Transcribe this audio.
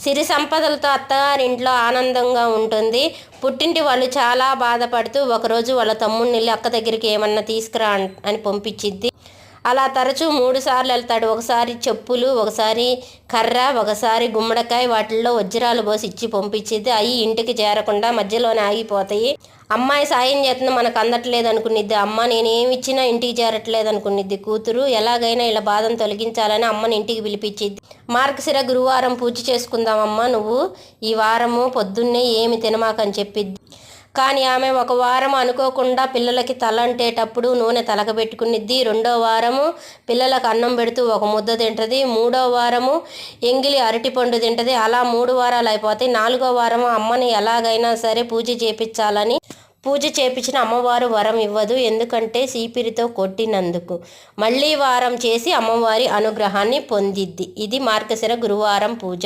సిరి సంపదలతో అత్తగారింట్లో ఆనందంగా ఉంటుంది. పుట్టింటి వాళ్ళు చాలా బాధపడుతూ ఒకరోజు వాళ్ళ తమ్ముడిని వెళ్ళి అక్క దగ్గరికి ఏమన్నా తీసుకురా అని పంపించిద్ది. అలా తరచూ 3 సార్లు వెళ్తాడు. ఒకసారి చెప్పులు, ఒకసారి కర్ర, ఒకసారి గుమ్మడికాయ, వాటిల్లో వజ్రాలు పోసి ఇచ్చి పంపించిద్ది. అవి ఇంటికి చేరకుండా మధ్యలోనే ఆగిపోతాయి. అమ్మాయి సాయం చేస్తుంది, మనకు అందట్లేదు అనుకునిద్ది. అమ్మ నేనేమి ఇచ్చినా ఇంటికి చేరట్లేదు అనుకునిద్ది కూతురు. ఎలాగైనా ఇలా బాధను తొలగించాలని అమ్మని ఇంటికి పిలిపించిద్ది. మార్గశిర గురువారం పూజ చేసుకుందామమ్మా, నువ్వు ఈ వారము పొద్దున్నే ఏమి తినమాకని చెప్పిద్ది. కానీ ఆమె ఒక వారం అనుకోకుండా పిల్లలకి తలంటేటప్పుడు నూనె తలకబెట్టుకునిద్ది. 2వ వారము పిల్లలకు అన్నం పెడుతూ ఒక ముద్ద తింటుంది. 3వ వారము ఎంగిలి అరటిపండు తింటుంది. అలా 3 వారాలు అయిపోతాయి. 4వ వారము అమ్మని ఎలాగైనా సరే పూజ చేపించాలని. పూజ చేపించిన అమ్మవారు వరం ఇవ్వదు, ఎందుకంటే సీపిరితో కొట్టినందుకు. మళ్ళీ వారం చేసి అమ్మవారి అనుగ్రహాన్ని పొందిద్ది. ఇది మార్గశిర గురువారం పూజ.